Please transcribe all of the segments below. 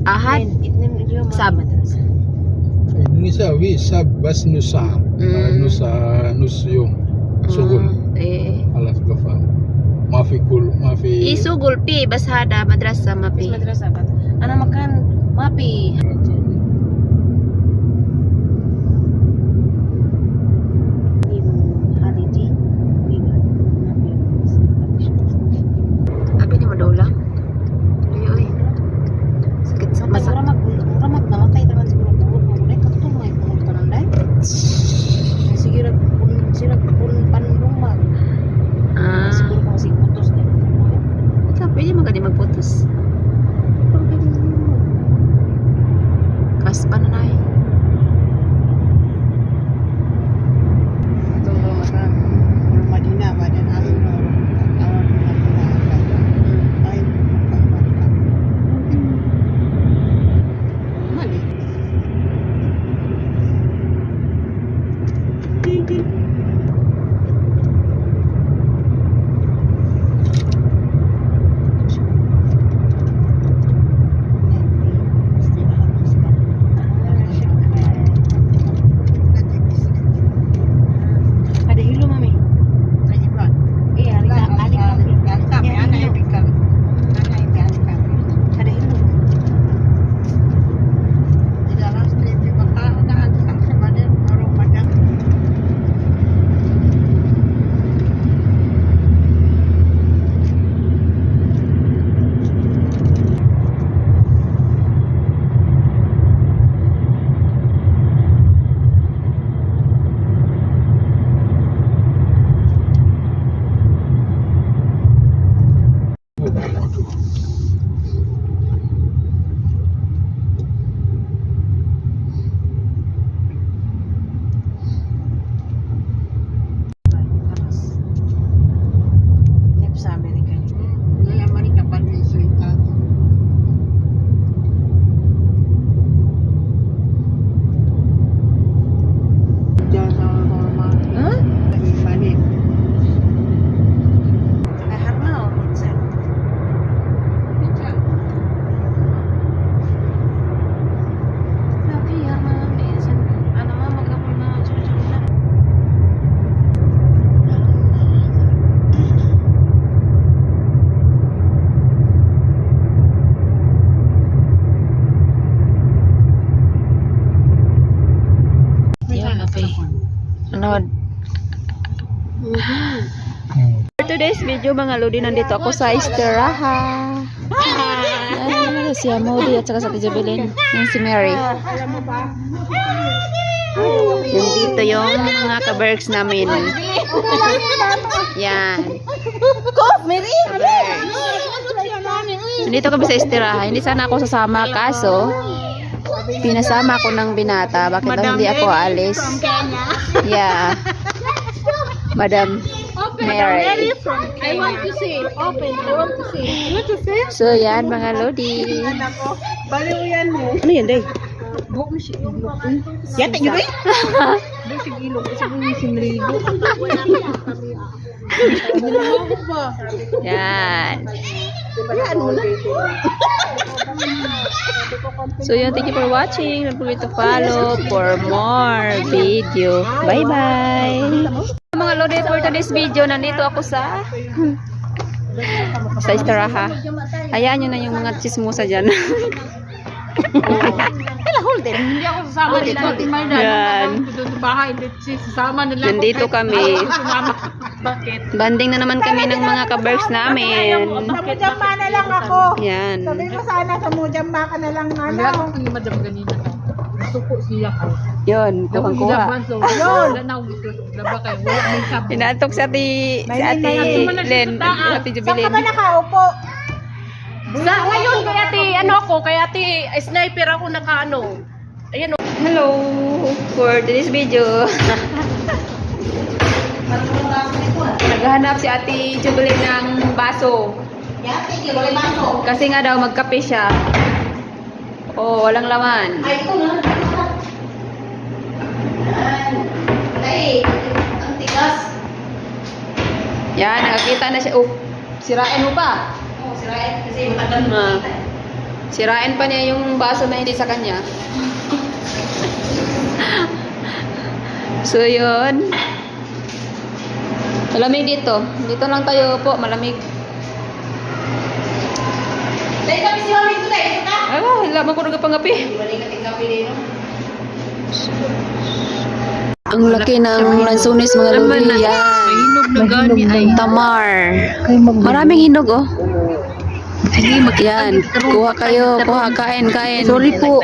Ahad. Sab. Indonesia wi sab bas nusa. Nusa nus yung sugul. Alas gafa. Mafi kul mafi. Isugul pi basada madrasa mapi. Madrasah ba? Ana makan mapi. Abi ni madulang. Uy. Sakit sa masa. Ramak namatay taman siguro puro mulai katul may pumutunan dai. Siguro pun pandung ba. Siguro kung si putus na. Ikaw pwede magani magputos. Kaspa na na eh. Ito makan Madinah badan alim awal ay mali ada hilo mami. Iya, adik kami. Ya, adik kami. Ada hilo. Di dalam street di kota ada sebenarnya orang Padang. Ini sa Amerika. Wala man ka pa ni Suita. Jangan sama normal. Hah? Balik. Harna o minsan. Minsan. Tapi harna minsan. Ano ma magkapul na chuchu na. Yeah, okay. Ano? For today's video mga lodi, nandito ako sa Istiraha. Ayan, si Amodi at saka sa Tijabilin. Yan si Mary. Nandito yung mga kabergs namin. Yan. Mary. Kabergs. Nandito kami sa Istiraha. Hindi sana ako sasama kaso pinasama ako ng binata. Bakit daw hindi ako alis? Yeah. Madam Mary. I want to see. Open. I want to see. You want to see? So yan mga lodi. Baliw yan mo. Ano yan, day? Buok mo siya. Yata yun, day? Buok siya ilog. Kasi buok siya sinrigo. Yan. Yan mo na. So yun, thank you for watching. Don't forget to follow for more video. Bye bye. Mga lodi, for today's video, nandito ako sa Istiraha. Hayaan nyo na yung mga chismosa dyan. Hindi ako sasama dito. Yan. Nandito kami. Bakit? Banding na naman kami ng mga kabergs namin. Sa Mujamba na lang ako. Yan. Sabi ko sana sa Mujamba ka na lang Hindi ako ano. ni Madam ganina. Suko siya ko. Yun, kuha. Wala na ako gusto. Laba kayo. Wala may sabi. Pinatok si ate Len, ate Saan ka Jubilin. ba nakaupo? Sa ngayon kaya ti ano ako, kaya ti sniper ako nakaano. Ayan oh. Hello for today's video. Naghahanap si ate Jubilin ng baso. Kasi nga daw magkape siya. Oh, walang laman. Ay, ito na. Ay, ang tigas. Yan, nakakita na siya. Oh, sirain mo pa. Oh, sirain kasi matagal Ah. na kita. Sirain pa niya yung baso na hindi sa kanya. So, yun. Malamig dito. Dito lang tayo po. Malamig. Dahil kami si Mami ko tayo. Laman ko nagapangapi. Ang laki ng lansunis mga lodi. Yan. Hinog na gani ay. Tamar. Maraming hinog oh. Yan. Kuha kayo. Kuha. Kain. Sorry po.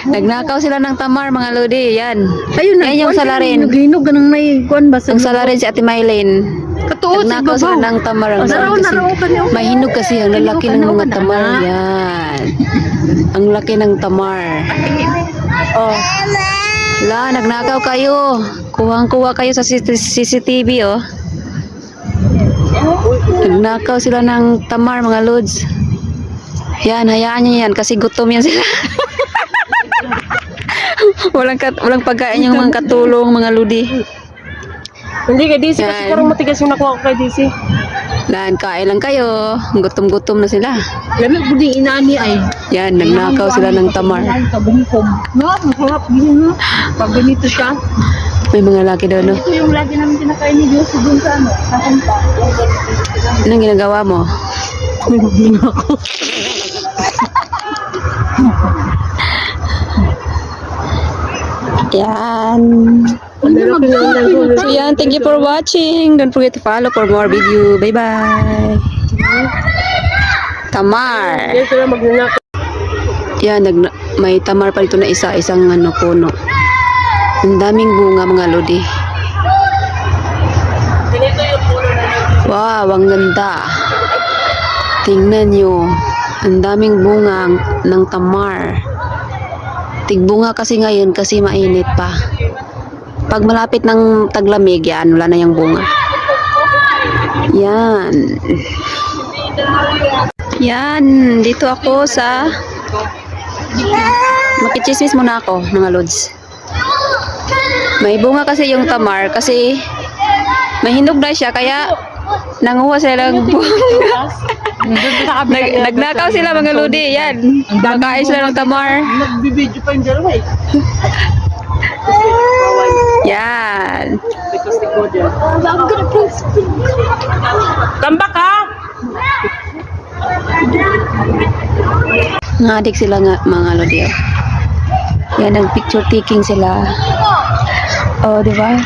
Nagnakaw sila ng tamar mga lodi. Yan. Ayun na. Yan yung salarin. Hinog ganang may kuan ba? Ang salarin si Ate Maylin. Katuot sa Nagnakaw sila babaw. ng tamar. Ang mahinog kasi ang lalaki ng mga tamar. Yan. Ang laki ng tamar. Oh. La, nagnakaw kayo. Kuhang-kuha kayo sa CCTV, oh. Nagnakaw sila ng tamar, mga lods. Yan, hayaan niyo yan kasi gutom yan sila. walang pagkain yung mga katulong, mga lodi. Hindi kay DC kasi Yan. parang matigas yung nakuha ko kay DC. Lan, kain lang kayo. Gutom-gutom na sila. Lamig budi inani ay. Yan, nagnakaw sila ng tamar. Kabungkom. No, masarap din no. Pag ganito siya. May mga laki daw, no? Ito yung lagi namin kinakain ni Diyos doon sa ano, sa kumpa. Anong ginagawa mo? Naguging ako. Yan. So yan, thank you for watching. Don't forget to follow for more video. Bye-bye. Tamar. Yes, sila magnanakaw. Yan, may tamar pa dito na isang ano, puno. Ang daming bunga mga lodi. Ganito yung puno na Wow, ang ganda. Tingnan nyo. Ang daming bunga ng tamar. Tigbunga kasi ngayon kasi mainit pa. Pag malapit ng taglamig, yan, wala na yung bunga. Yan. Yan, dito ako sa makichismis muna ako, mga lods. May bunga kasi yung tamar kasi may hinog na siya kaya nanguha sila ng bunga. Nagnakaw sila mga lodi, yan. Nakain sila ng tamar. Nagbibideo pa yung dalawa eh. Yan. Come back ha! Ngadik sila nga mga lodi. Oh. Yan, nag-picture taking sila. Oh, di ba?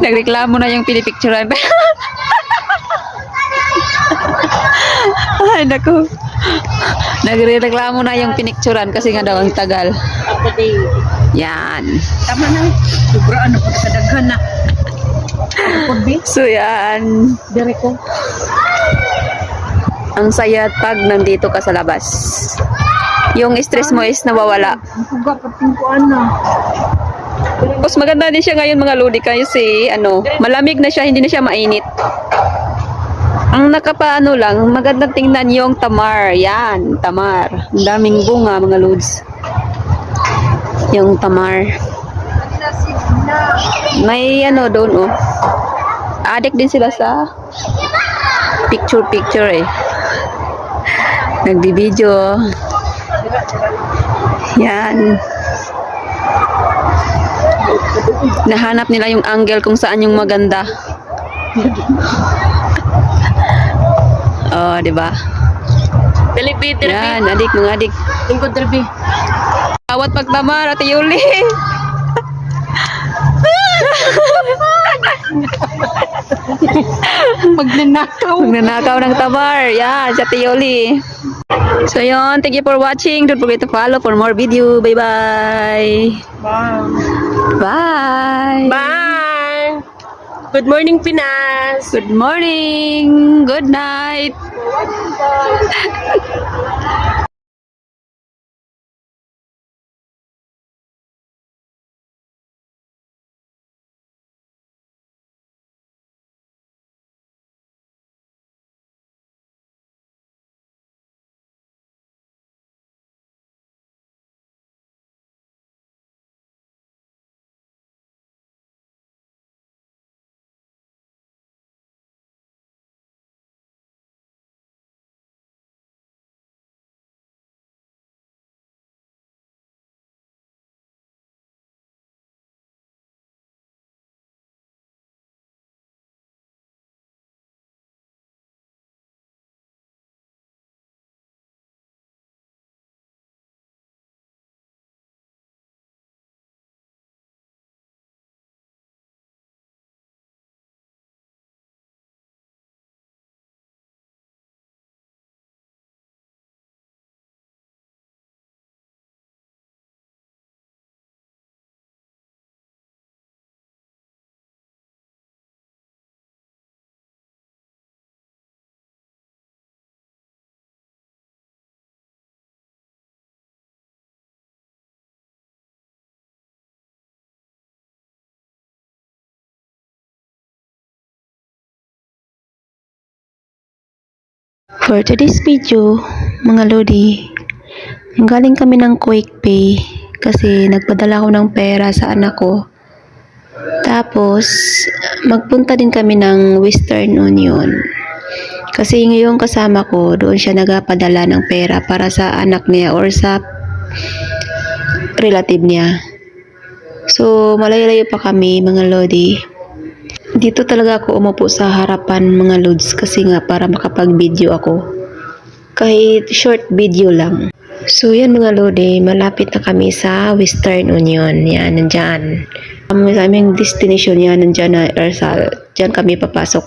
Nagreklamo na yung pinipicturean. Ay, naku. Nagreklamo na yung pinicturean kasi nga daw ang tagal. Yan. Tama na. Sobra ano pag kadaghan na. So, yan. Dire ko. Ang saya pag nandito ka sa labas. Yung stress mo is nawawala. Ang puga pating ko ano. Tapos maganda din siya ngayon mga lodi kasi ano, malamig na siya, hindi na siya mainit. Ang nakapaano lang, magandang tingnan yung tamar. Yan, tamar. Ang daming bunga mga lods. Yung tamar. May ano doon oh. Addict din sila sa picture eh. Nagbibideo. Yan. Nahanap nila yung angle kung saan yung maganda. Oh, di ba? Delibi, Yan, adik mga adik. Lingkod delibi. Awat pagtamar, Ate Yuli. Magnanakaw ng tamar. Yan, sa Ate Yuli. So yun, thank you for watching. Don't forget to follow for more video. Bye-bye. Bye. Bye. Bye. Good morning, Pinas. Good morning. Good night. For today's video, mga lodi, galing kami ng Quick Pay kasi nagpadala ko ng pera sa anak ko. Tapos, magpunta din kami ng Western Union. Kasi ngayong kasama ko, doon siya nagpadala ng pera para sa anak niya or sa relative niya. So, malayo-layo pa kami, mga lodi. Dito talaga ako umupo sa harapan, mga lods, kasi nga para makapag-video ako. Kahit short video lang. So, yan mga lodi, malapit na kami sa Western Union. Yan, nandyan. Sa aming destination yan, nandyan na Ersal. Diyan kami papasok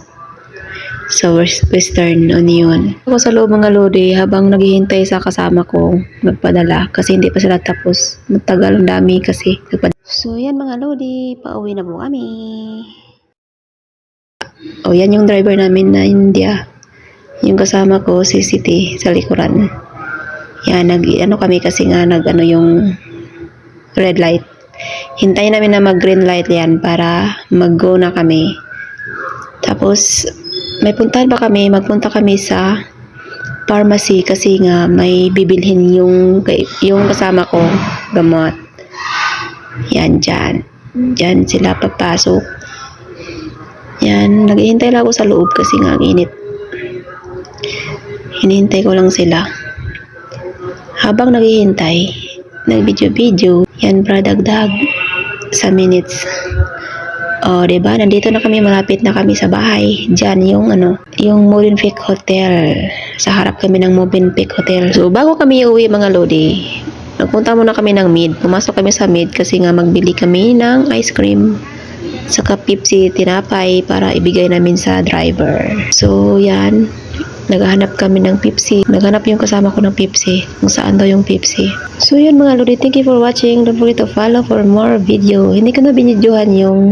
sa Western Union. Ako sa loob mga lodi, habang naghihintay sa kasama ko magpadala kasi hindi pa sila tapos. Matagal, ang dami kasi. So, yan mga lodi, pauwi na po kami. O, yan yung driver namin na India. Yung kasama ko, si City, sa likuran. Yan, ano kami kasi nga, yung red light. Hintayin namin na mag-green light yan para mag-go na kami. Tapos, may puntahan pa kami, magpunta kami sa pharmacy kasi nga may bibilhin yung kasama ko, gamot. Yan, dyan. Dyan sila papasok. Yan, naghihintay lang ako sa loob kasi nga ang init. Hinihintay ko lang sila. Habang naghihintay, nag-video-video, yan, pradagdag sa minutes. O, diba? Nandito na kami, malapit na kami sa bahay. Diyan yung Movenpick Hotel. Sa harap kami ng Movenpick Hotel. So, bago kami uwi mga lodi, nagpunta muna kami ng Mid. Pumasok kami sa Mid kasi nga magbili kami ng ice cream. Saka Pepsi, tinapay para ibigay namin sa driver. So, yan. Naghahanap kami ng Pepsi. Naghanap yung kasama ko ng Pepsi. Kung saan daw yung Pepsi. So, yan mga lodi. Thank you for watching. Don't forget to follow for more video. Hindi ko na binidyohan yung